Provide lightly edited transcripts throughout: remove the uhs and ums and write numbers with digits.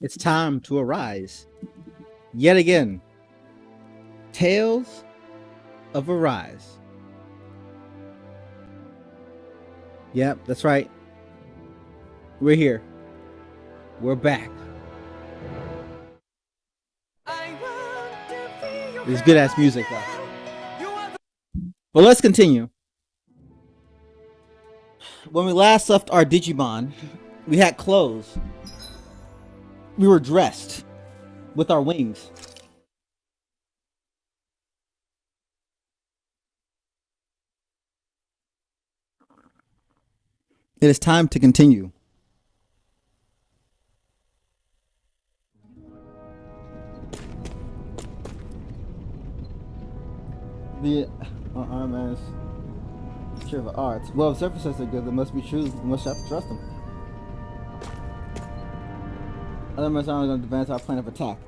It's time to arise. Yet again. Tales of Arise. Yep, that's right. We're here. We're back. It's good ass music though. But let's continue. When we last left our Digimon, we had clothes. We were dressed with our wings. It is time to continue. The Iron Man's Chair of Arts. Well, if Surface says they're good, they must be true. We must have to trust them. Other members are going to advance our plan of attack.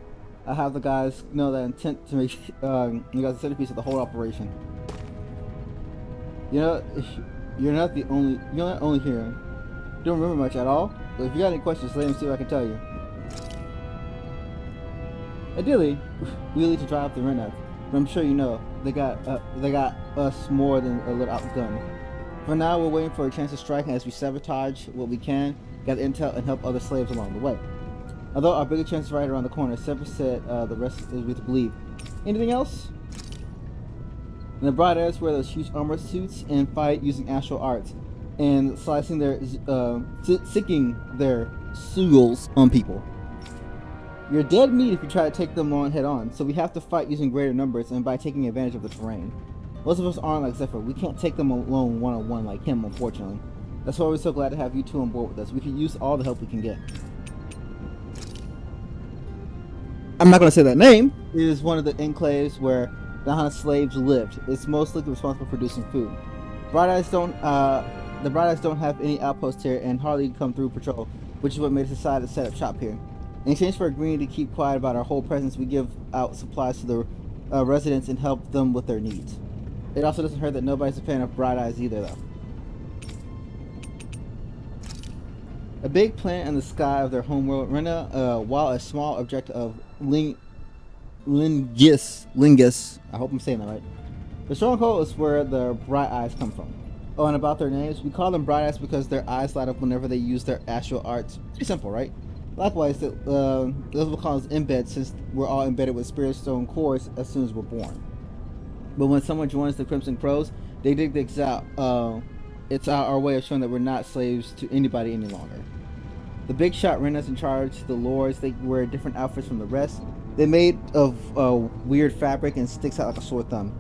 I have the guys know that intent to make you guys the centerpiece of the whole operation. You know, you're not only here. You don't remember much at all. But if you got any questions, let me see what I can tell you. Ideally, we need to drive up the Renat, but I'm sure you know they got us more than a little outgunned. For now, we're waiting for a chance to strike as we sabotage what we can, gather intel, and help other slaves along the way. Although our bigger chance is right around the corner, Sever said the rest is with believe. Anything else? And the Bright Eyes wear those huge armor suits and fight using astral arts and slicing their sicking their sugals on people. You're dead meat if you try to take them on head on, so we have to fight using greater numbers and by taking advantage of the terrain. Most of us aren't like Zephyr. We can't take them alone one-on-one like him, unfortunately. That's why we're so glad to have you two on board with us. We can use all the help we can get. I'm not going to say that name. It is one of the enclaves where the Hana slaves lived. It's mostly responsible for producing food. The Bright Eyes don't have any outposts here and hardly come through patrol, which is what made us decide to set up shop here. In exchange for agreeing to keep quiet about our whole presence, we give out supplies to the residents and help them with their needs. It also doesn't hurt that nobody's a fan of Bright Eyes either, though. A big planet in the sky of their homeworld, Rena, while a small object of Lingus, I hope I'm saying that right. The stronghold is where the Bright Eyes come from. Oh, and about their names, we call them Bright Eyes because their eyes light up whenever they use their astral arts. Pretty simple, right? Likewise, those will call us embed since we're all embedded with spirit stone cores as soon as we're born. But when someone joins the Crimson Crows, they dig things out. It's our way of showing that we're not slaves to anybody any longer. The big shot Rena's in charge, the lords, they wear different outfits from the rest. They're made of weird fabric and sticks out like a sore thumb.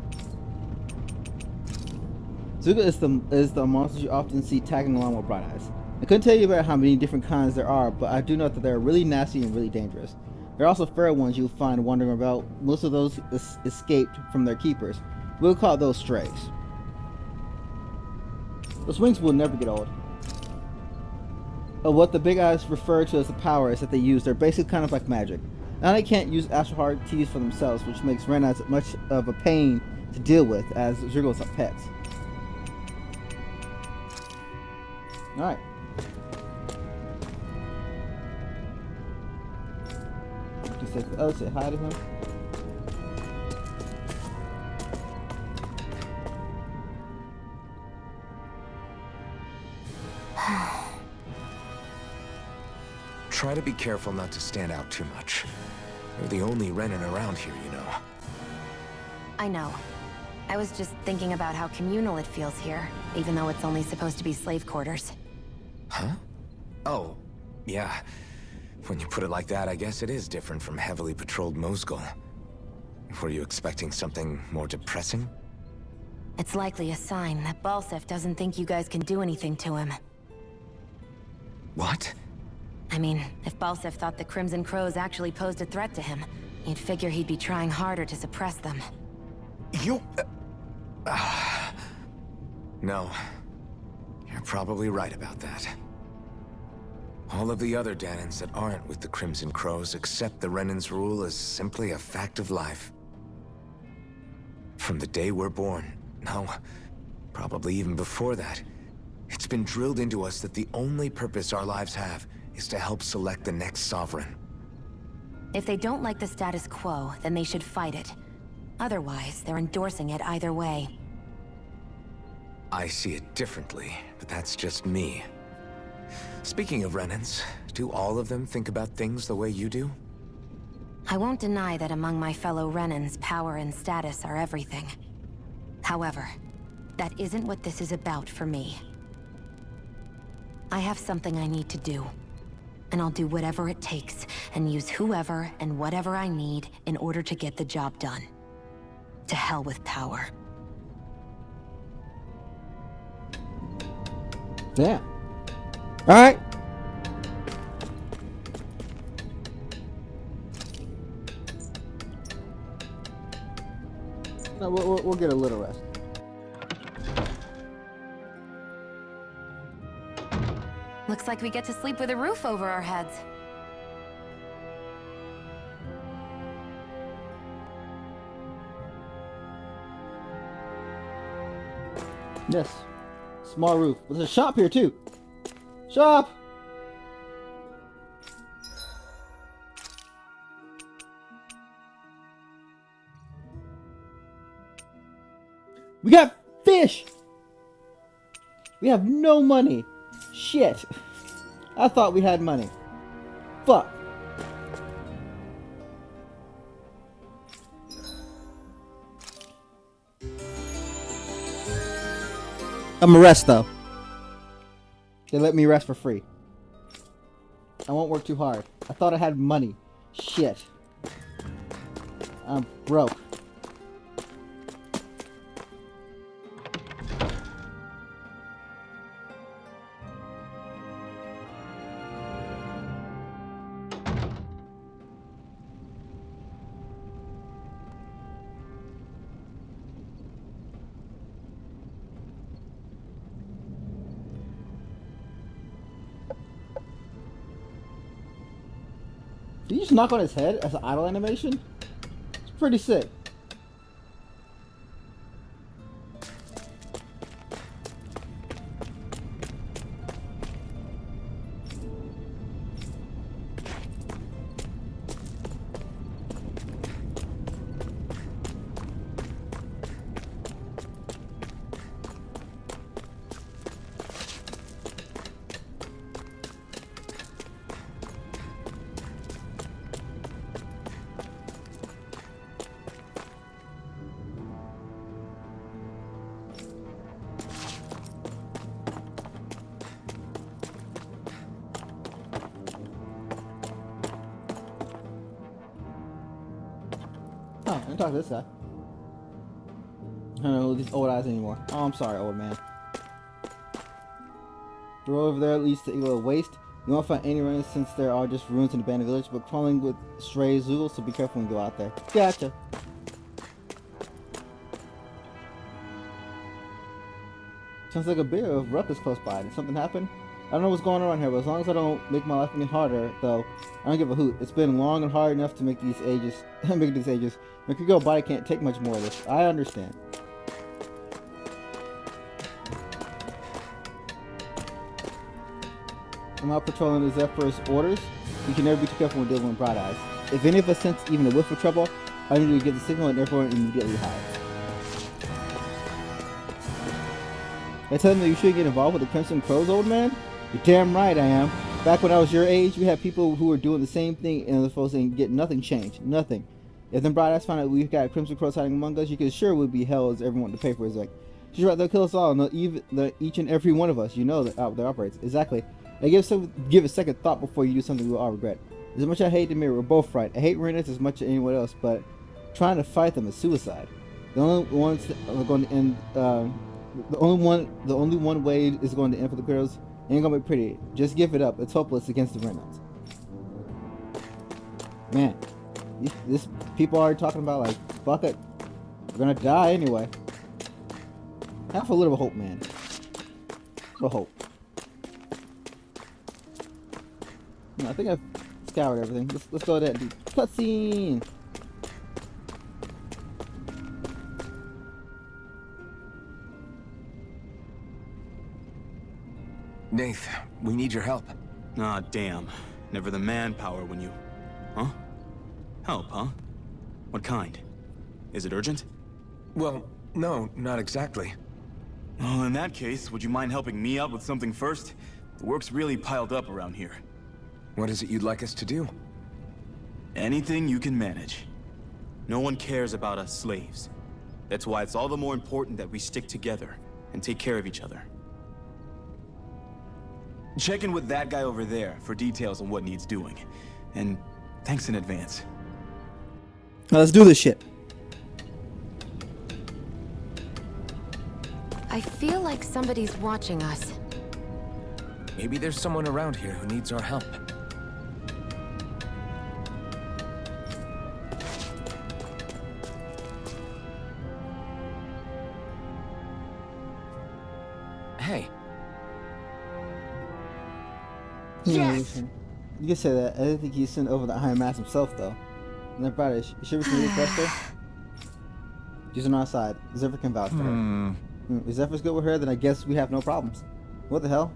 Zuga is the monster you often see tagging along with Bright Eyes. I couldn't tell you about how many different kinds there are, but I do know that they're really nasty and really dangerous. There are also feral ones you'll find wandering about. Most of those escaped from their keepers. We'll call those strays. Those wings will never get old. What the Big Eyes refer to as the powers that they use, they're basically kind of like magic. Now they can't use astral heart keys for themselves, which makes Renas much of a pain to deal with, as Zergos are pets. Alright. Say hi to him. Try to be careful not to stand out too much. You're the only Renin around here, you know. I know. I was just thinking about how communal it feels here, even though it's only supposed to be slave quarters. Huh? Oh, yeah. When you put it like that, I guess it is different from heavily patrolled Mosgul. Were you expecting something more depressing? It's likely a sign that Balsef doesn't think you guys can do anything to him. What? I mean, if Balsef thought the Crimson Crows actually posed a threat to him, you'd figure he'd be trying harder to suppress them. You... No. You're probably right about that. All of the other Danans that aren't with the Crimson Crows accept the Renan's rule as simply a fact of life. From the day we're born, no, probably even before that, it's been drilled into us that the only purpose our lives have is to help select the next sovereign. If they don't like the status quo, then they should fight it. Otherwise, they're endorsing it either way. I see it differently, but that's just me. Speaking of Renans, do all of them think about things the way you do? I won't deny that among my fellow Renans, power and status are everything. However, that isn't what this is about for me. I have something I need to do. And I'll do whatever it takes, and use whoever and whatever I need in order to get the job done. To hell with power. Damn. Alright. No, we'll get a little rest. Looks like we get to sleep with a roof over our heads. Yes. Small roof. There's a shop here too. Shop! We got fish! We have no money. Shit. I thought we had money. Fuck. I'm a rest though. They let me rest for free. I won't work too hard. I thought I had money. Shit. I'm broke. Did you just knock on his head as an idle animation? It's pretty sick. Oh, I didn't talk to this guy. I don't know these old eyes anymore. Oh, I'm sorry, old man. The road over there leads to Eagle Waste. You won't find any ruins since there are just ruins in the abandoned village, but crawling with stray zoogles, so be careful when you go out there. Gotcha. Sounds like a bit of ruckus close by. Did something happen? I don't know what's going on here, but as long as I don't make my life any harder, though, I don't give a hoot. It's been long and hard enough to make these ages. Make your girl body can't take much more of this. I understand. I'm out patrolling the Zephyr's orders. You can never be too careful when dealing with bright eyes. If any of us sense even a whiff of trouble, I need to give the signal and everyone immediately hides. I tell them that you shouldn't get involved with the Crimson Crows, old man? You're damn right I am. Back when I was your age, we had people who were doing the same thing and the folks and get nothing changed. Nothing. If them bright eyes found out we've got Crimson Crows hiding among us, you could sure would be hell as everyone in the paper is like. She's right, they'll kill us all, and each and every one of us, you know, that operates. Exactly. Now give a second thought before you do something we'll all regret. As much as I hate to admit we're both right. I hate Renans as much as anyone else, but trying to fight them is suicide. The only ones that are going to end, the only one way is going to end for the girls. Ain't gonna be pretty. Just give it up. It's hopeless against the Renans. Man, this people are talking about like, fuck it, we're gonna die anyway. Have a little hope, man. A little hope. I think I've scoured everything. Let's go ahead and do cutscene. Nath, we need your help. Ah, damn. Never the manpower when you... Huh? Help, huh? What kind? Is it urgent? Well, no, not exactly. Well, in that case, would you mind helping me out with something first? The work's really piled up around here. What is it you'd like us to do? Anything you can manage. No one cares about us slaves. That's why it's all the more important that we stick together and take care of each other. Check in with that guy over there for details on what needs doing. And thanks in advance. Now let's do this shit. I feel like somebody's watching us. Maybe there's someone around here who needs our help. Hey. Yes! You can say that. I didn't think he sent over the Iron Mask himself, though. And then, brother, you sure we can request her? She's on our side. Zephyr can vouch for her. If Zephyr's good with her, then I guess we have no problems. What the hell?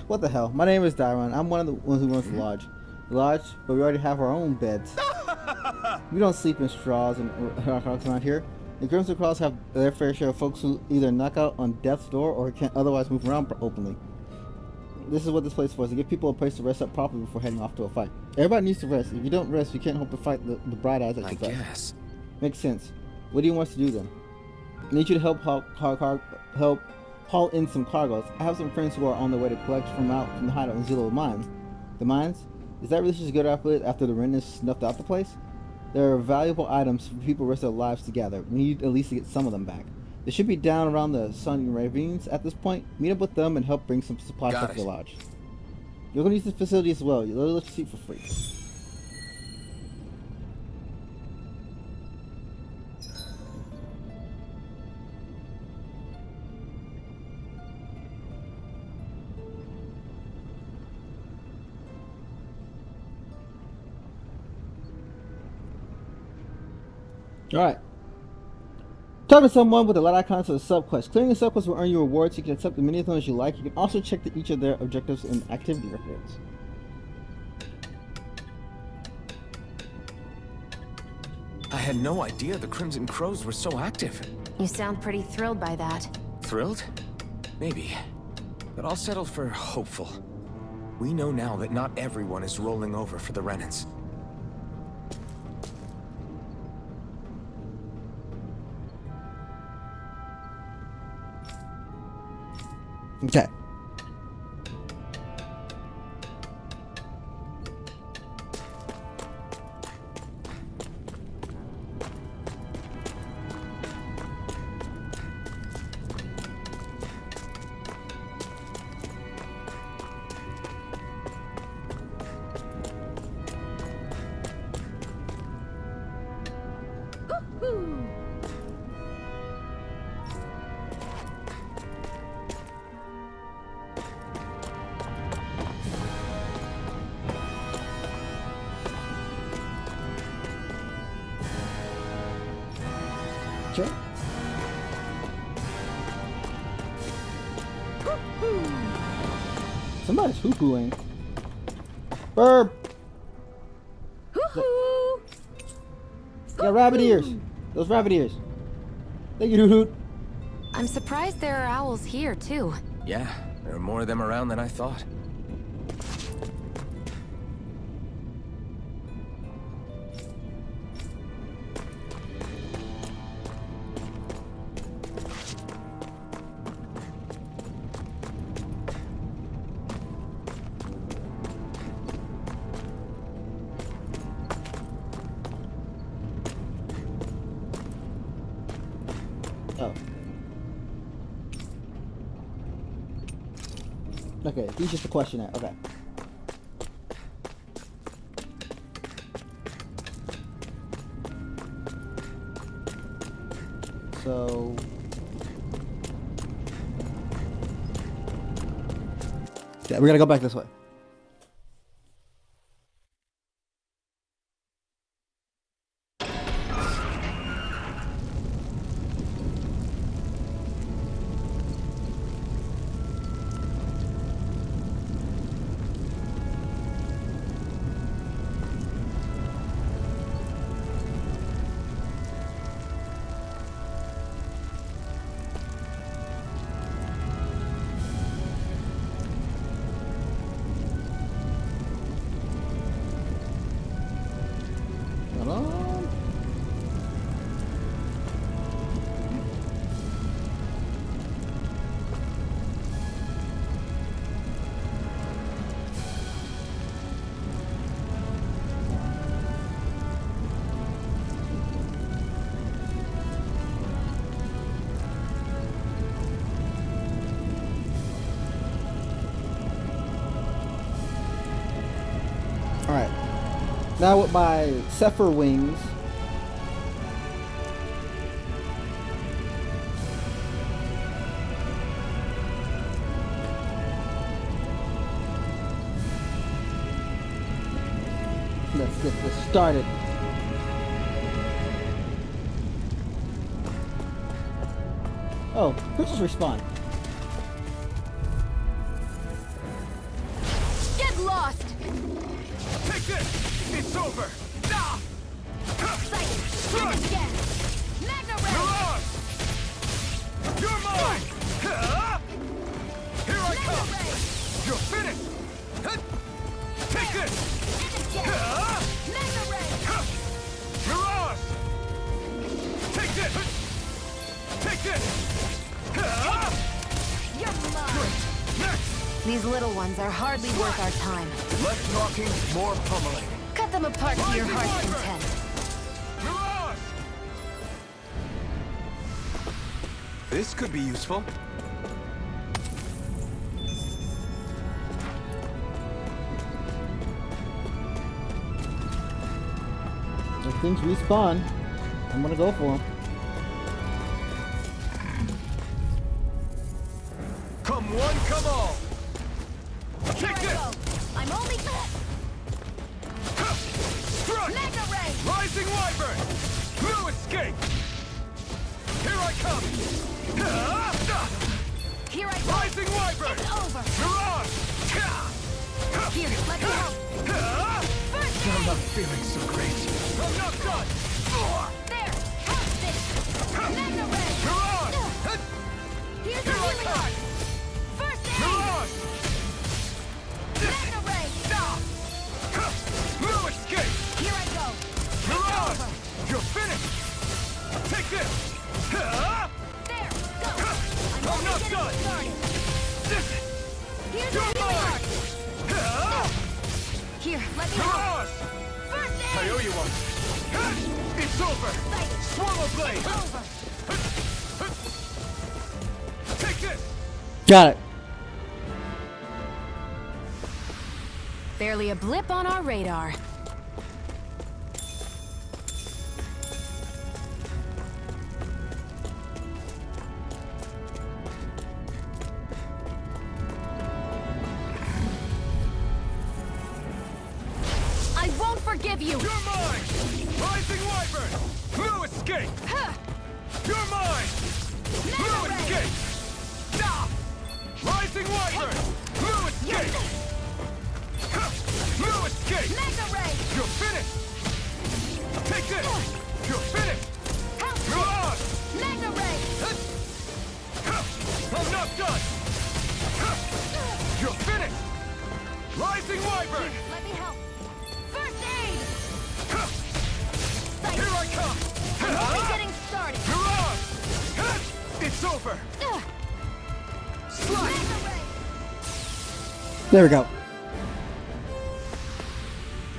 What the hell? My name is Dyron. I'm one of the ones who runs the lodge. The lodge, but we already have our own beds. We don't sleep in straws and around here. The Crimson Cross have their fair share of folks who either knock out on death's door or can't otherwise move around openly. This is what this place is for, to give people a place to rest up properly before heading off to a fight. Everybody needs to rest. If you don't rest, you can't hope to fight the bright eyes at your back. I guess. Makes sense. What do you want us to do then? I need you to help haul in some cargoes. I have some friends who are on their way to collect from the hideout in Zillow Mines. The mines? Is that really such a good outfit after the Ren has snuffed out the place? There are valuable items for people risk their lives to gather. We need at least to get some of them back. They should be down around the Sunny Ravines at this point. Meet up with them and help bring some supplies up to the lodge. You're going to use the facility as well. You'll let you see it for free. Alright. Talk to someone with the light icons for the sub-quest. Clearing the sub-quest will earn you rewards. You can accept as many of them as you like. You can also check each of their objectives and activity records. I had no idea the Crimson Crows were so active. You sound pretty thrilled by that. Thrilled? Maybe. But I'll settle for hopeful. We know now that not everyone is rolling over for the Renans. Okay. Okay. Somebody's hoo-hooing. Burp! Hoo-hoo! Yeah, rabbit ears. Those rabbit ears. Thank you, Hoot. I'm surprised there are owls here, too. Yeah, there are more of them around than I thought. Oh. Okay, he's just a questionnaire. Okay. So... yeah, we're gonna go back this way. Hold on. Alright. Now with my Zephyr wings. Let's get this started. Oh, creatures respawn. Get lost! Take this! It's over! Ah! Sight! Strike again! Magna Ray! Mirage! You're mine! Ah! Here I Magna come! Ray! You're finished! Huh? Take this! And again! Ah! Magna Ray! Huh! Mirage! Take this! Take this! Ah! You're mine! Next! These little ones are hardly worth our time. Less talking, more pummeling. Cut them apart to your heart's Rising content. Mirage! This could be useful. If things respawn, I'm gonna go for them. Come one, come all! Here Take I this! go! I'm only... Struck! Magna Ray! Rising Wyvern! No escape! Here I come! Ah! Here I go! Rising Wyvern! It's over! Mirage! Here, let me help! Ah! First I'm aid! not feeling so great. I'm not done! There! Have this! Magna Ray! Mirage! Here's Here your I healing come! heart! First aid! Mirage! Magna Ray! No escape! Here I go! Mirage! You're finished! Take this! Ah! There! Go! I'm I'm only not getting done! started! Here's your You're healing mine! heart! Ah! Here, let me help! Mirage! First I aid! owe you one. It's over! Sight! Swallow blade! Over! Take this! Got it. Barely a blip on our radar. I won't forgive you! You're mine! Rising Wyvern! No escape! Huh. You're mine! No Magna Ray! escape! Stop! Rising Wyvern! No escape! No escape! Magna Ray! You're finished! Take this! You're finished! Help! Mirage! Magna Ray! I'm not done! You're finished! Rising Wyvern! Let me help! First aid! Sight! Here I come! I'm only getting started! Mirage! It's over! Slide! Magna Ray! There we go.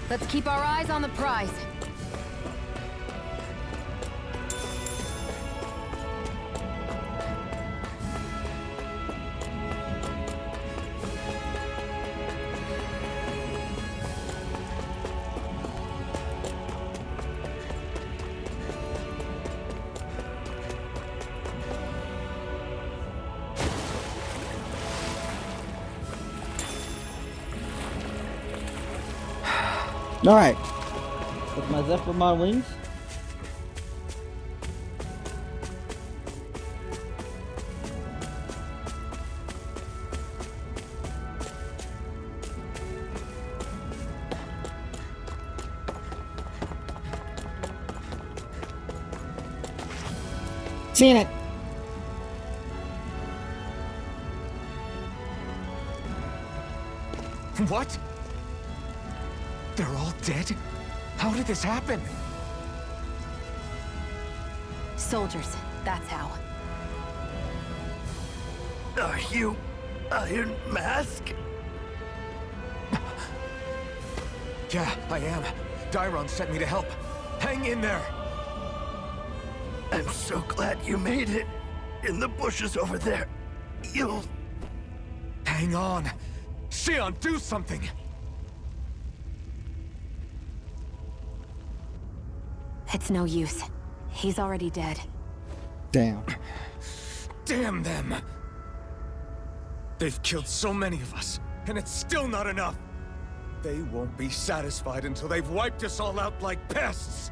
Let's keep our eyes on the prize. Alright. With my Zephyr wings. Seen it. What? They're all dead? How did this happen? Soldiers, that's how. Are you Iron Mask? Yeah, I am. Dairon sent me to help. Hang in there! I'm so glad you made it. In the bushes over there. You'll... Hang on! Xion, do something! It's no use. He's already dead. Damn. Damn them! They've killed so many of us, and it's still not enough! They won't be satisfied until they've wiped us all out like pests!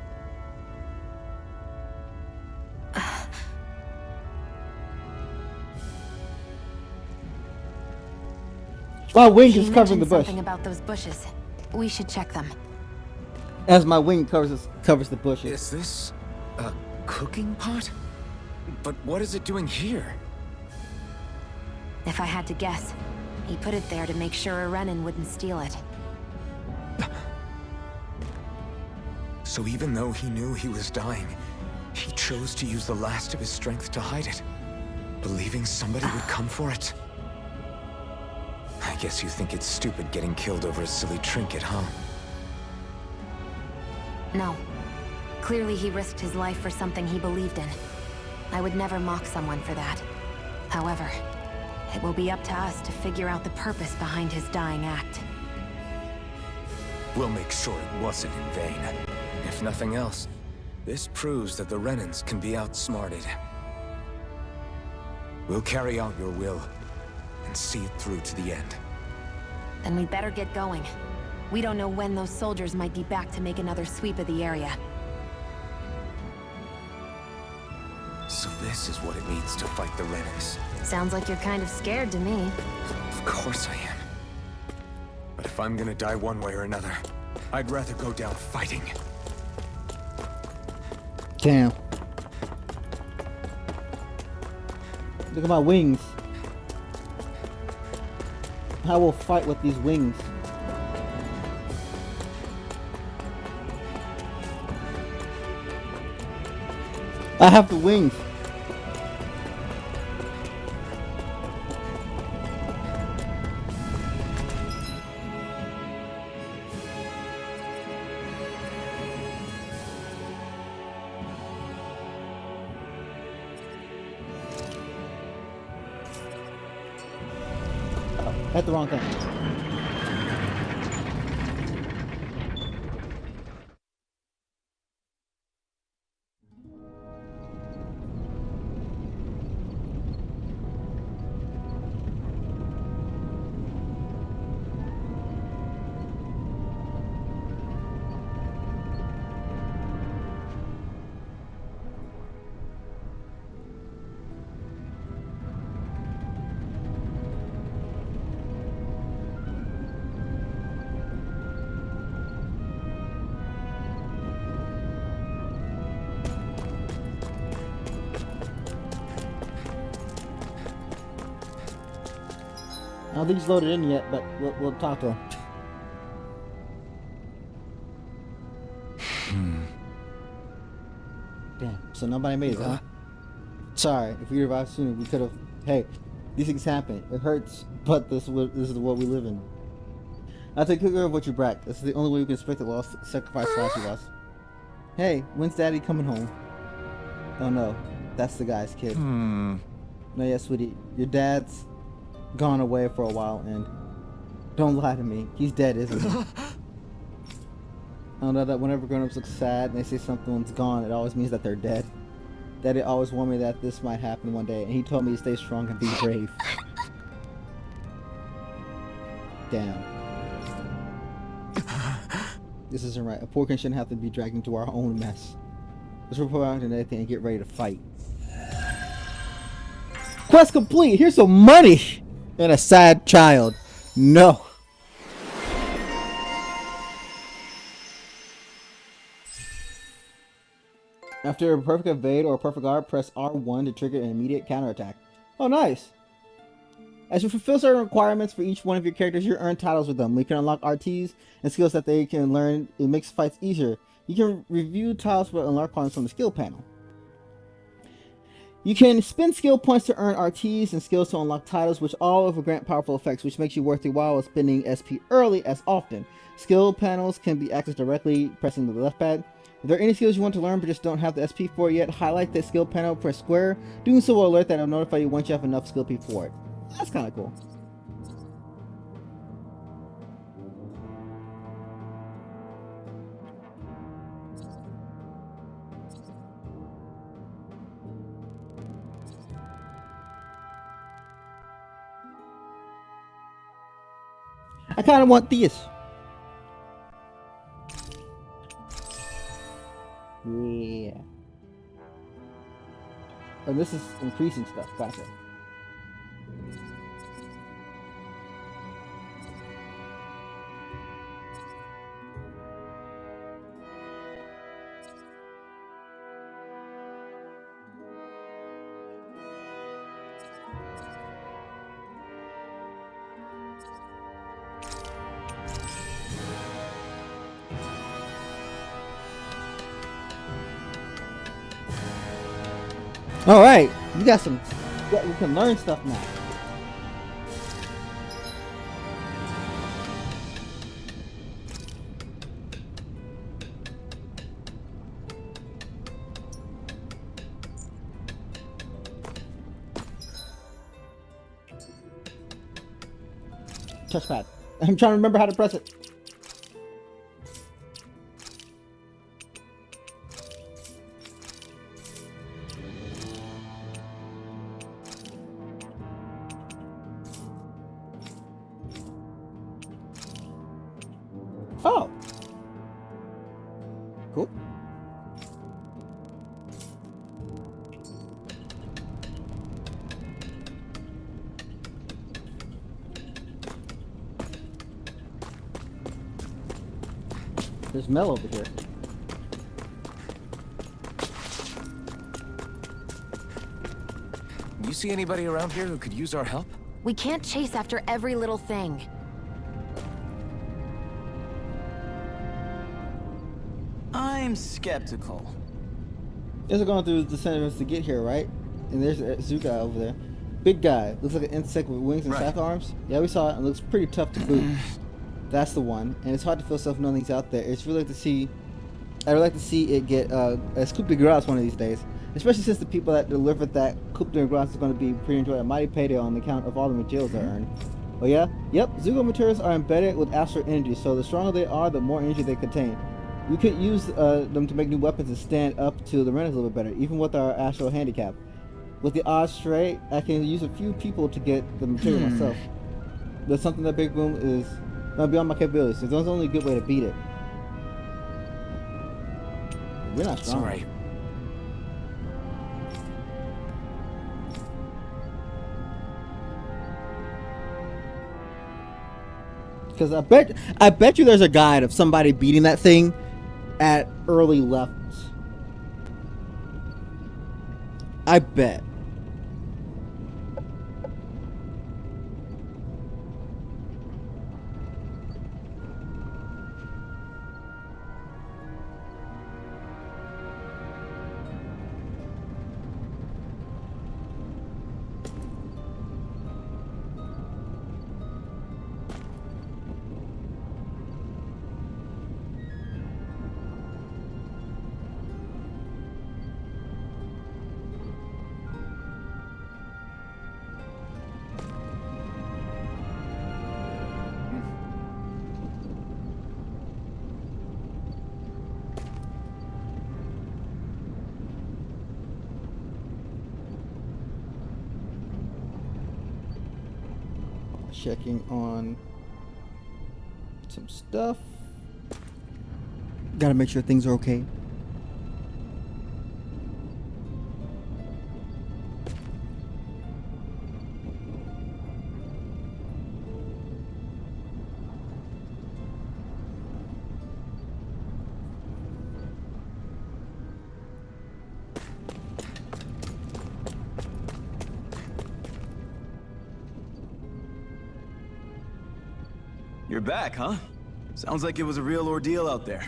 My wing He is covering the mentioned bush. something about those bushes. We should check them. As my wing covers the bushes. Is this a cooking pot? But what is it doing here? If I had to guess, he put it there to make sure a Renan wouldn't steal it. So even though he knew he was dying, he chose to use the last of his strength to hide it, believing somebody would come for it. I guess you think it's stupid getting killed over a silly trinket, huh? No. Clearly he risked his life for something he believed in. I would never mock someone for that. However, it will be up to us to figure out the purpose behind his dying act. We'll make sure it wasn't in vain. If nothing else, this proves that the Renans can be outsmarted. We'll carry out your will, and see it through to the end. Then we'd better get going. We don't know when those soldiers might be back to make another sweep of the area. So this is what it means to fight the Renans. Sounds like you're kind of scared to me. Of course I am. But if I'm gonna die one way or another, I'd rather go down fighting. Damn. Look at my wings. I will fight with these wings. I have the wings. At the wrong thing. I don't think he's loaded in yet, but we'll talk to him. Damn, so nobody made it, huh? Sorry, if we arrived sooner, we could have... Hey, these things happen. It hurts, but this is the world we live in. I'll take care of what you brought. This is the only way we can expect the lost sacrifice last you lost. Hey, when's Daddy coming home? Oh no, that's the guy's kid. No, yeah, sweetie, your dad's gone away for a while, and don't lie to me, he's dead, isn't he? I know that whenever grown-ups look sad and they say someone's gone, it always means that they're dead. Daddy always warned me that this might happen one day, and he told me to stay strong and be brave. Damn. This isn't right. A poor kid shouldn't have to be dragged into our own mess. Let's report out and everything and get ready to fight. Quest complete! Here's some money! And a sad child. No. After a perfect evade or a perfect guard, press R1 to trigger an immediate counterattack. Oh, nice. As you fulfill certain requirements for each one of your characters, you earn titles with them. We can unlock RTs and skills that they can learn. It makes fights easier. You can review titles for unlocked points from the skill panel. You can spend skill points to earn RTs and skills to unlock titles, which all of grant powerful effects, which makes you worth your while spending SP early as often. Skill panels can be accessed directly pressing the left pad. If there are any skills you want to learn but just don't have the SP for it yet, highlight the skill panel, press square. Doing so will alert that it'll notify you once you have enough skill P for it. That's kind of cool. I kind of want this. Yeah. And this is increasing stuff. Gotcha. All right, you got some. We can learn stuff now. Touchpad. I'm trying to remember how to press it. Oh. Cool. There's Mel over here. You see anybody around here who could use our help? We can't chase after every little thing. I'm skeptical. Guys are going through the centers to get here, right? And there's a zoo guy over there. Big guy. Looks like an insect with wings and Right. sack arms. Yeah, we saw it. It looks pretty tough to boot. That's the one. And it's hard to feel stuff knowing he's out there. It's really like to see. I would like to see it get as coup de grace one of these days. Especially since the people that delivered that coup de grace is going to be pretty enjoying a mighty payday on account of all the materials they earned. Oh yeah? Yep. Zugo materials are embedded with astral energy, so the stronger they are, the more energy they contain. We could use them to make new weapons and stand up to the runners a little bit better, even with our astral handicap. With the odds straight, I can use a few people to get the material myself. That's something that Big Boom is beyond my capabilities. So there's only a good way to beat it. We're not strong. Sorry. Because I bet you there's a guide of somebody beating that thing at early levels. I bet. Checking on some stuff. Gotta make sure things are okay. You're back, huh? Sounds like it was a real ordeal out there.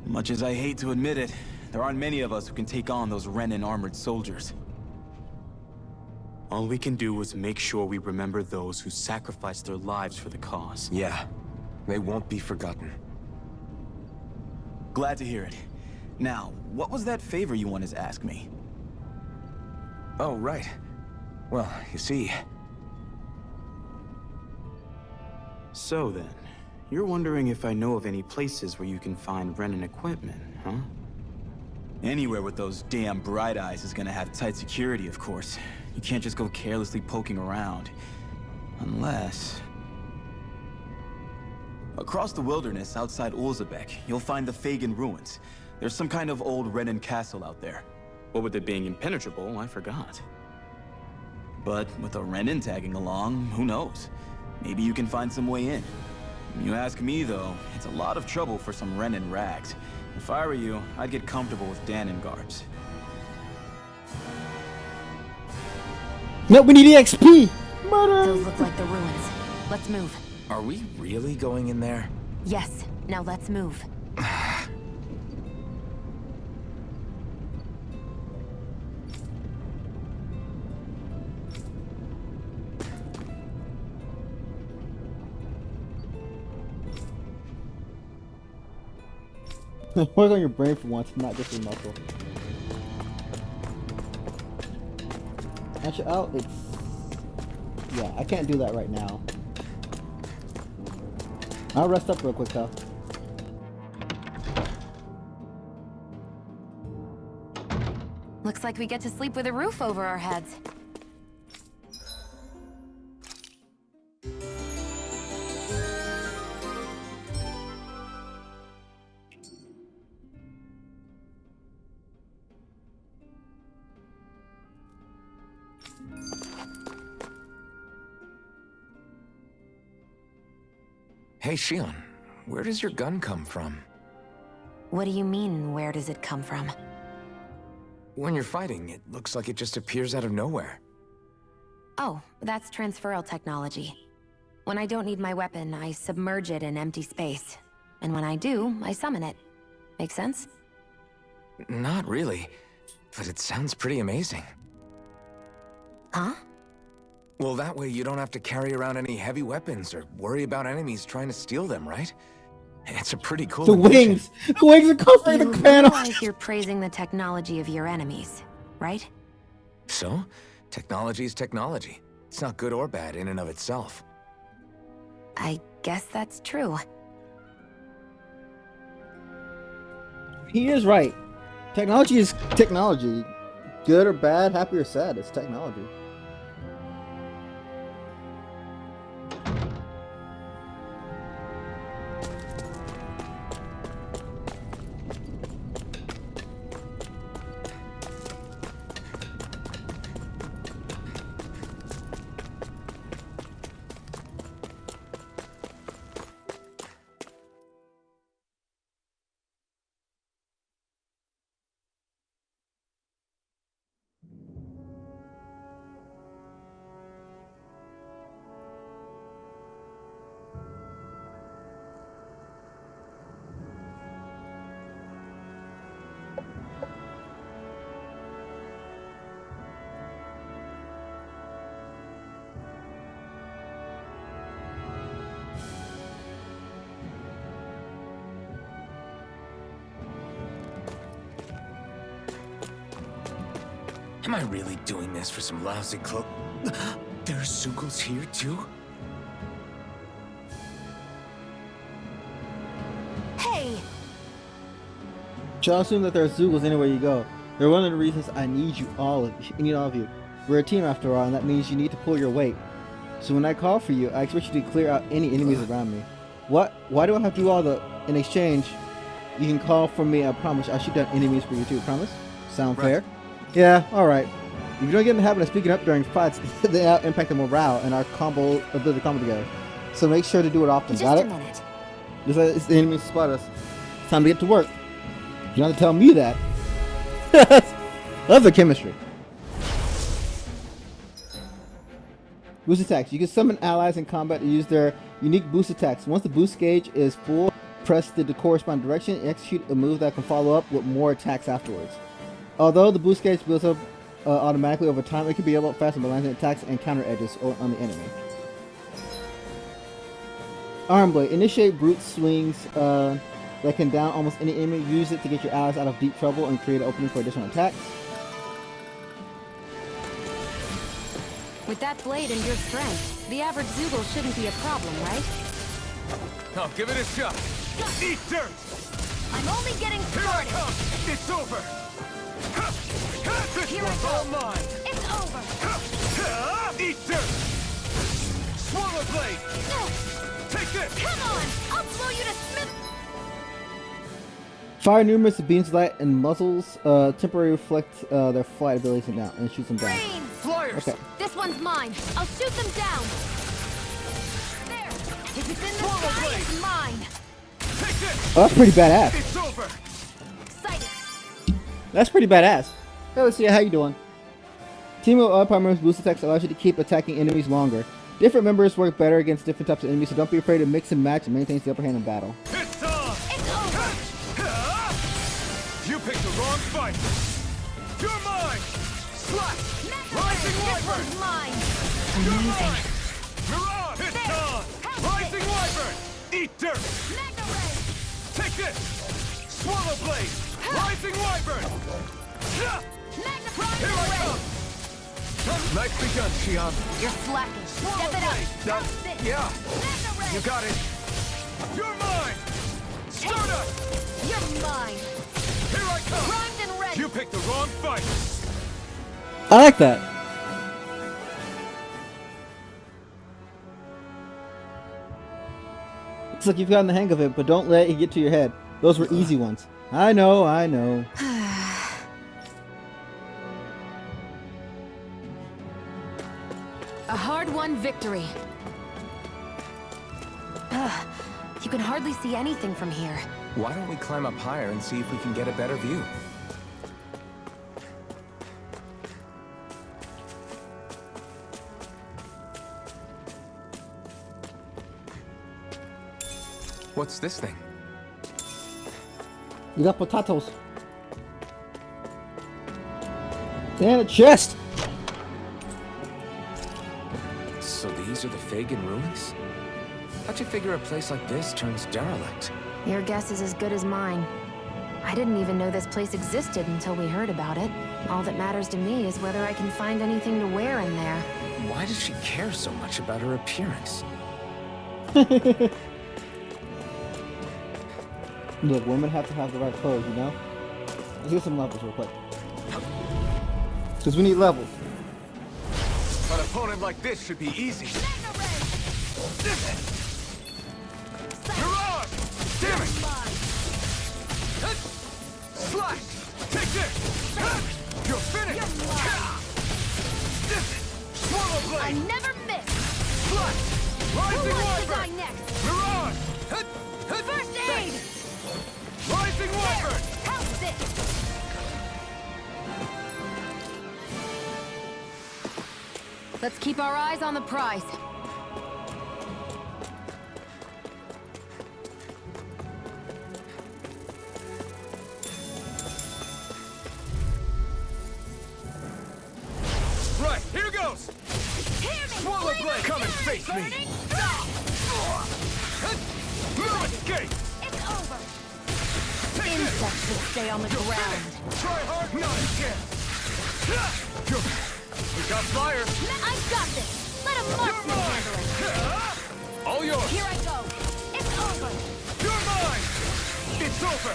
Much as I hate to admit it, there aren't many of us who can take on those Renan armored soldiers. All we can do is make sure we remember those who sacrificed their lives for the cause. Yeah, they won't be forgotten. Glad to hear it. Now, what was that favor you wanted to ask me? Oh, right. Well, you see... So then, you're wondering if I know of any places where you can find Renan equipment, huh? Anywhere with those damn bright eyes is gonna have tight security, of course. You can't just go carelessly poking around. Unless... Across the wilderness outside Ulzebek, you'll find the Fagan ruins. There's some kind of old Renan castle out there. What with it being impenetrable, I forgot. But with a Renan tagging along, who knows? Maybe you can find some way in. You ask me, though, it's a lot of trouble for some Renan rags. If I were you, I'd get comfortable with Danon garbs. No, we need EXP! Murder! Those look like the ruins. Let's move. Are we really going in there? Yes, now let's move. Work on your brain for once, not just your muscle. Actually, oh, it's... Yeah, I can't do that right now. I'll rest up real quick, though. Looks like we get to sleep with a roof over our heads. Hey, Shion, where does your gun come from? What do you mean, where does it come from? When you're fighting, it looks like it just appears out of nowhere. Oh, that's transferal technology. When I don't need my weapon, I submerge it in empty space. And when I do, I summon it. Make sense? Not really, but it sounds pretty amazing. Huh? Well, that way you don't have to carry around any heavy weapons or worry about enemies trying to steal them, right? It's a pretty cool The invention. wings! The wings are covering You the panel! realize you're praising the technology of your enemies, right? So, technology is technology. It's not good or bad in and of itself. I guess that's true. He is right. Technology is technology. Good or bad, happy or sad, it's technology. Am I really doing this for some lousy clo- There's Zugals here, too? Hey! Shall assume that there are Zugals anywhere you go. They're one of the reasons I need you all. I need all of you. We're a team after all, and that means you need to pull your weight. So when I call for you, I expect you to clear out any enemies around me. What? Why do I have to do all the... In exchange, you can call for me, I promise. I'll shoot down enemies for you too, promise? Sound fair? Yeah, alright. If you don't get in the habit of speaking up during fights, they impact the morale and our ability to combo together. So make sure to do it often, Just got a it? minute. Just like it's the enemies spot us. It's time to get to work. You don't have to tell me that. Love the chemistry. Boost attacks. You can summon allies in combat to use their unique boost attacks. Once the boost gauge is full, press the corresponding direction and execute a move that can follow up with more attacks afterwards. Although the boost gauge builds up automatically over time. It can be leveled up faster by landing attacks and counter edges on the enemy. Arm Blade. Initiate brute swings that can down almost any enemy. Use it to get your allies out of deep trouble and create an opening for additional attacks. With that blade and your strength, the average Zoogle shouldn't be a problem, right? I'll give it a shot. Eat dirt! I'm only getting Here I started! come! It's over! This Here I one's go. all mine! It's over! Eat dirt! Swallow blade! Take this! Come on! I'll blow you to smith... Fire numerous beams of light and muzzles temporarily reflect their flight abilities and shoot them down. Brains! Flyers! Okay. This one's mine. I'll shoot them down. There. If it's in the Swallow sky, blade. it's mine. Take this! Oh, that's pretty badass. It's over! Excited. That's pretty badass. Hey, let's see how you doing. Team of power members boost attacks allows you to keep attacking enemies longer. Different members work better against different types of enemies, so don't be afraid to mix and match and maintain the upper hand in battle. It's on! It's over. You picked the wrong fight! You're mine! Slash! Rising This Wyvern! one's mine. You're mine! Mirage! It's There. on! Help Rising me. Wyvern! Eat dirt! Magna Ray. Take this! Swallow blade! Rising Wyvern! Magna Here I come! Nicely done, Xion. You're slacking. Step it up. That's it. Yeah, Magna Ray. you got it. You're mine! Stardust! You're mine. Here I come! Primed and ready. You picked the wrong fight! I like that. It's like you've gotten the hang of it, but don't let it get to your head. Those were easy ones. I know, I know. A hard-won victory. You can hardly see anything from here. Why don't we climb up higher and see if we can get a better view? What's this thing? You got potatoes. And a chest. So these are the Fagin ruins? How'd you figure a place like this turns derelict? Your guess is as good as mine. I didn't even know this place existed until we heard about it. All that matters to me is whether I can find anything to wear in there. Why does she care so much about her appearance? Look, women have to have the right clothes, you know? Let's get some levels real quick. Because we need levels. An opponent like this should be easy. Mirage! Damn it! Slash! Take this! You're finished! Swallow I blade! never miss! Slash! Who Rising wants to Wyvern! die next? Mirage! First aid! Rising Wyvern! How's this? Let's keep our eyes on the prize. Right, here goes! Hear me! Swallow blade! Come and face me! No escape! It's over! Take this! Insects should stay on the ground. Try hard, not again! We got fire! I got this! Let a marksman handle it! All yours! Here I go! It's over! You're mine! It's over!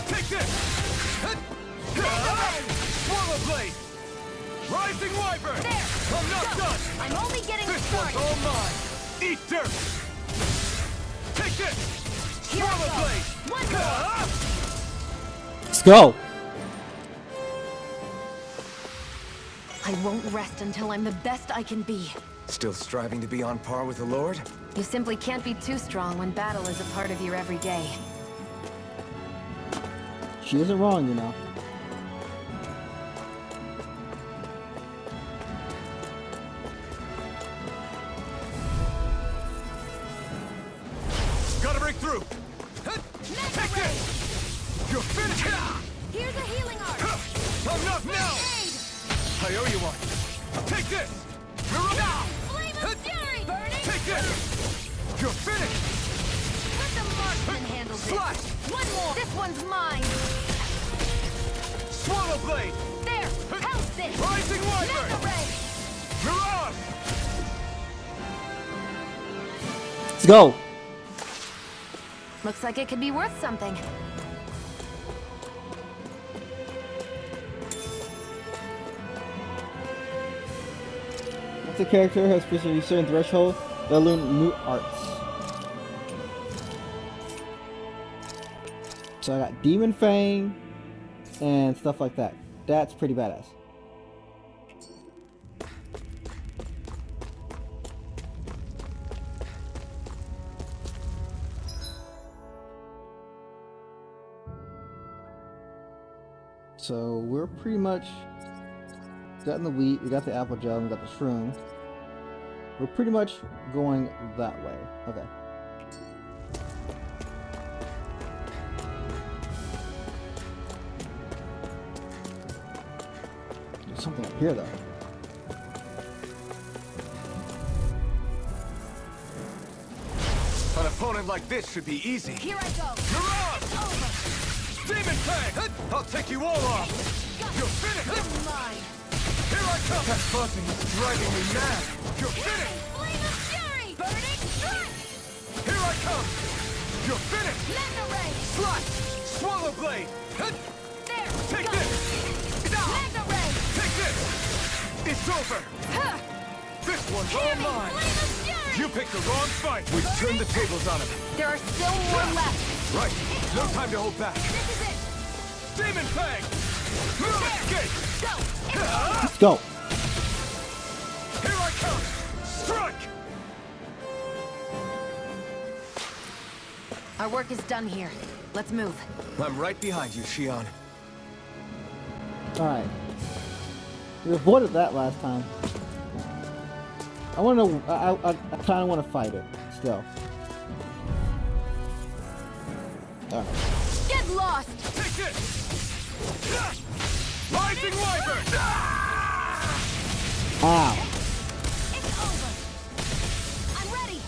Take this! Swallow blade! Rising Wyvern! There! I'm not Go. done! I'm only getting This one's started! all mine! Eat dirt! Take this! Here I Swallow go. blade! One more! Let's go. I won't rest until I'm the best I can be. Still striving to be on par with the Lord? You simply can't be too strong when battle is a part of your everyday. She isn't wrong, you know. Gotta break through! Take this! You're finished! Here's a healing art! Enough now! I owe you one. Take this! Flame of fury! Burning! Take this! You're finished! Let the marksman handle this. Slash! One more! This one's mine! Swallow blade! There! House this! Rising wyvern! Mega ray! Mirage! Let's go. Looks like it could be worth something. Once a character has reached a certain threshold, they'll learn new arts. So I got Demon Fang and stuff like that. That's pretty badass. So we're pretty much gotten the wheat, we got the apple gel, and we got the shroom. We're pretty much going that way. Okay. There's something up here though. An opponent like this should be easy. Here I go! Mirage! It's over! Demon Fang! I'll take you all off! You're finished! You're mine! Here I come! That buzzing is driving me mad! You're finished! Flame of fury! Burning strike! Here I come! You're finished! Mega ray! Slash! Swallow blade! There! Take go. this! Mega ray! Take this! It's over! Huh. This one's Hear all me! mine! Flame of fury! You picked the wrong fight! We've turned the tables on him! There are still more left! Right! No time to hold back! This is it! Demon Fang! Move escape! Go! It's over! Let's go. Here I come! Strike! Our work is done here. Let's move. I'm right behind you, Shion. Alright. We avoided that last time. I want to. I kind of want to fight it still. Alright. Get lost! Take this! Rising wyvern! Ow. It's over! I'm ready!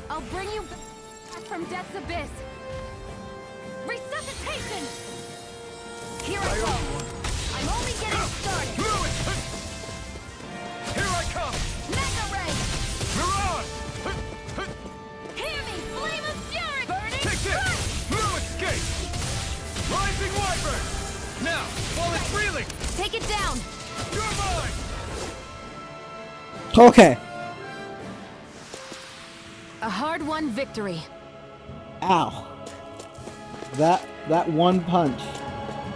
I'll bring you back from death's abyss! Resuscitation! Here I go! I'm only getting started! Move it! Here I come! Mega ray! Mirage! Hear me! Flame of fury! Burning Take this! strike! Move escape! Rising wyvern! Now, while it's reeling! Take it down! You're mine! Okay. A hard-won victory. Ow. That one punch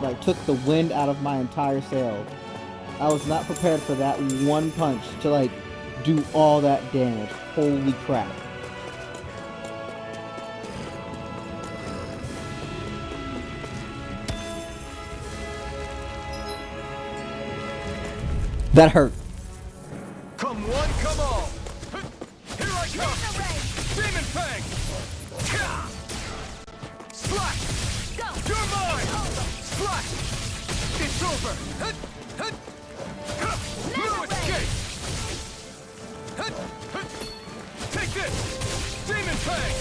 like took the wind out of my entire sail. I was not prepared for that one punch to like do all that damage. Holy crap. That hurt. Come one, come all! Here I come! Mega ray! Demon Fang! Slash! Go! You're mine! Over! Slash! It's over! No Mega ray! escape! Take this! Demon Fang!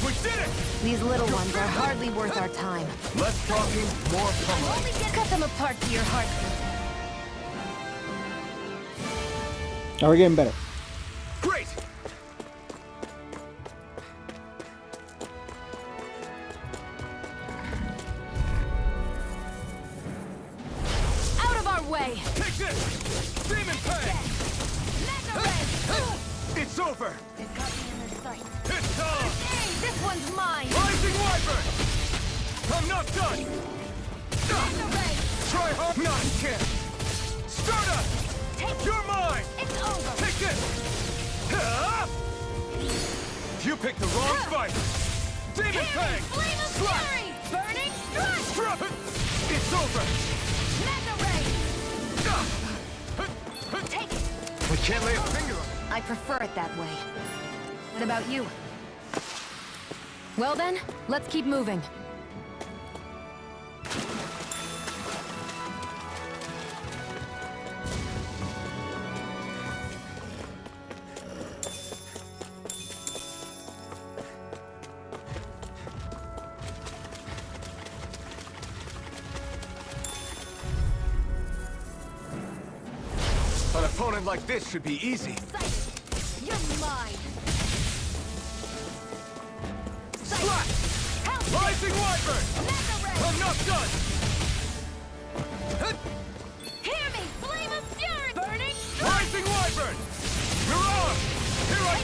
We did it! These little ones are hardly worth our time. Less talking, more pummeling. Only get cut them apart to your heart. Now we're getting better. Great! Out of our way! Take this! Demon Fang! Mega ray! It's over! They've got me in their sights. It's time! Hey, this one's mine! Rising wyvern! I'm not done! Mega ray! Try hard! Not a chance! Stardust! Take it! You're mine! It's over! Take this! You picked the wrong fight! Demon Hear me! Fang! Flame of Slash! fury! Burning strike! Drop it! It's over! Mega ray! Take it! I can't lay a finger on it! I prefer it that way. What about you? Well then, let's keep moving. opponent like this should be easy. Excited. You're mine. Slap! Rising Wyvern! Enough done! Hear me! Flame of fury! Burning! Rising Wyvern! You're on! Here I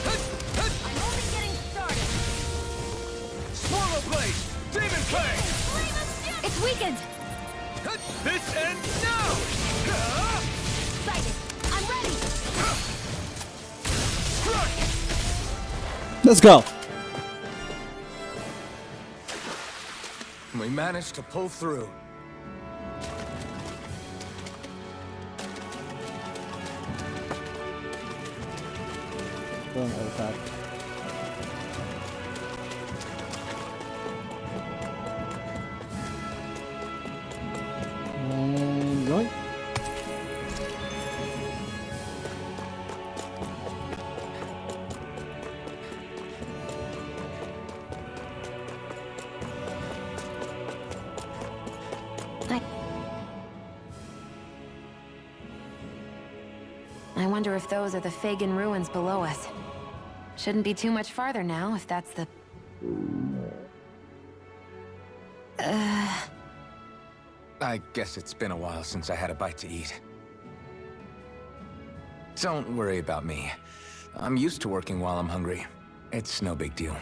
I'm only getting started. Swallow Blade! Demon Fang! Flame of fury! It's weakened! This ends now! Excited! I'm ready! Crush! Let's go. We managed to pull through. Go on the other side. And yoink. I wonder if those are the Fagin ruins below us. Shouldn't be too much farther now, if that's the... I guess it's been a while since I had a bite to eat. Don't worry about me. I'm used to working while I'm hungry. It's no big deal.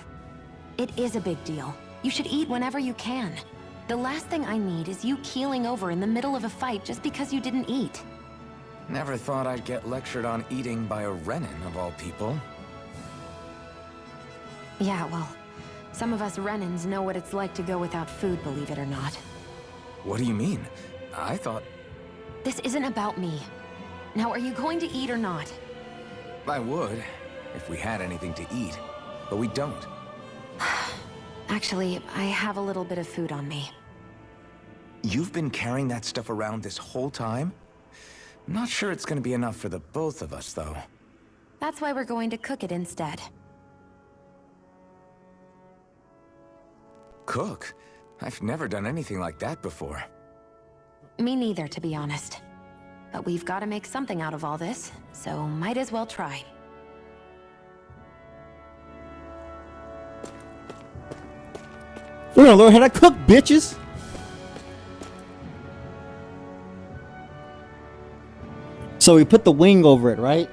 It is a big deal. You should eat whenever you can. The last thing I need is you keeling over in the middle of a fight just because you didn't eat. Never thought I'd get lectured on eating by a Renin, of all people. Yeah, well, some of us Renins know what it's like to go without food, believe it or not. What do you mean? I thought... This isn't about me. Now, are you going to eat or not? I would, if we had anything to eat. But we don't. Actually, I have a little bit of food on me. You've been carrying that stuff around this whole time? Not sure it's gonna be enough for the both of us, though. That's why we're going to cook it instead. Cook? I've never done anything like that before. Me neither, to be honest. But we've got to make something out of all this, so might as well try. We're gonna learn how to cook, bitches. So we put the wing over it, right?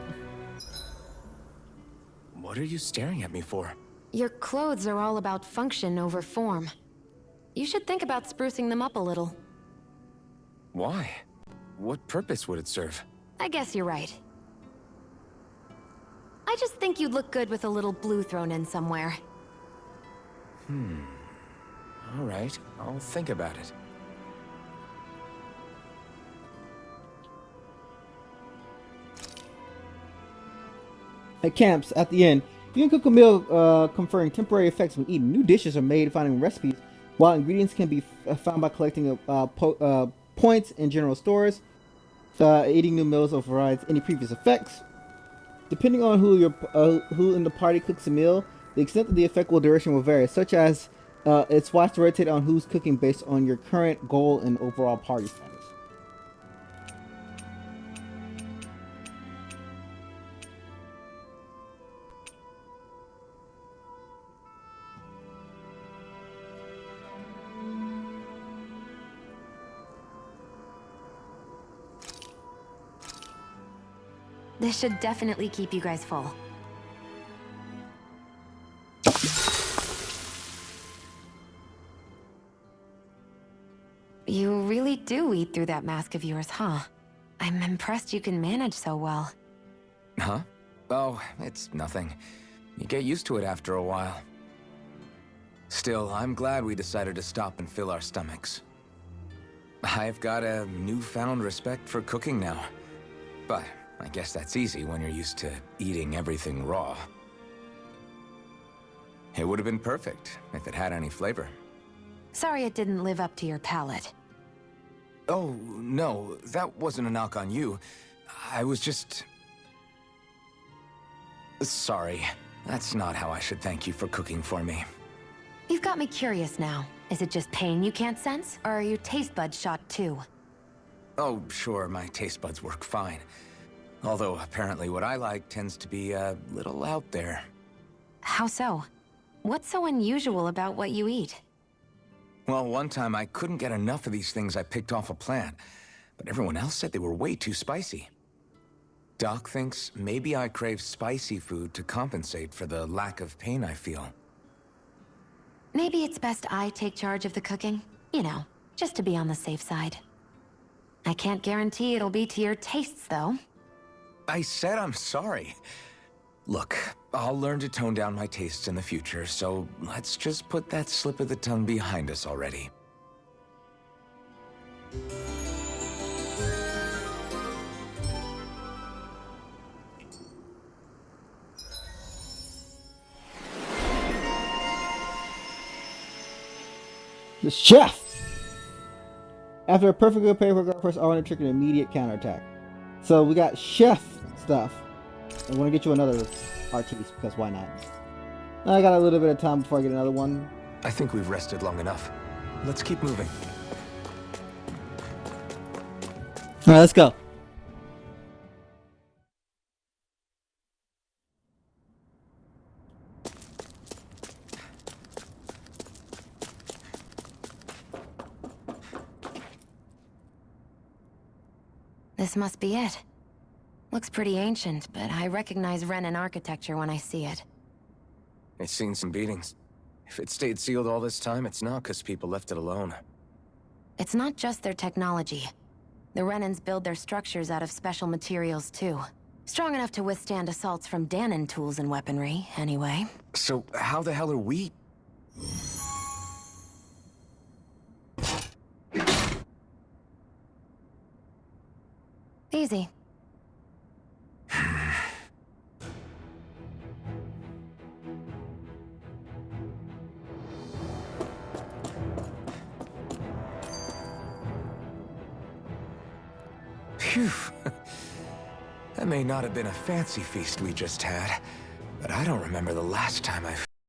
What are you staring at me for? Your clothes are all about function over form. You should think about sprucing them up a little. Why? What purpose would it serve? I guess you're right. I just think you'd look good with a little blue thrown in somewhere. All right, I'll think about it. At camps, at the end, you can cook a meal conferring temporary effects when eating. New dishes are made finding recipes, while ingredients can be found by collecting points in general stores. Eating new meals overrides any previous effects. Depending on who in the party cooks a meal, the extent of the effect will duration will vary, such as it's wise to rotate on who's cooking based on your current goal and overall party status. This should definitely keep you guys full. You really do eat through that mask of yours, huh? I'm impressed you can manage so well. Huh? Oh, it's nothing. You get used to it after a while. Still, I'm glad we decided to stop and fill our stomachs. I've got a newfound respect for cooking now. But I guess that's easy when you're used to eating everything raw. It would have been perfect if it had any flavor. Sorry it didn't live up to your palate. Oh, no, that wasn't a knock on you. I was just... Sorry. That's not how I should thank you for cooking for me. You've got me curious now. Is it just pain you can't sense, or are your taste buds shot too? Oh, sure, my taste buds work fine. Although apparently what I like tends to be a little out there. How so? What's so unusual about what you eat? Well, one time I couldn't get enough of these things I picked off a plant, but everyone else said they were way too spicy. Doc thinks maybe I crave spicy food to compensate for the lack of pain I feel. Maybe it's best I take charge of the cooking. You know, just to be on the safe side. I can't guarantee it'll be to your tastes, though. I said I'm sorry. Look, I'll learn to tone down my tastes in the future, so let's just put that slip of the tongue behind us already. The chef! After a perfectly prepared workout, press R on to trigger an immediate counterattack. So we got chef stuff. I want to get you another artiste, because why not? I got a little bit of time before I get another one. I think we've rested long enough. Let's keep moving. Alright, let's go. This must be it. Looks pretty ancient, but I recognize Renan architecture when I see it. It's seen some beatings. If it stayed sealed all this time, it's not because people left it alone. It's not just their technology. The Renans build their structures out of special materials, too. Strong enough to withstand assaults from Danon tools and weaponry, anyway. So how the hell are we? Easy. Phew. That may not have been a fancy feast we just had, but I don't remember the last time I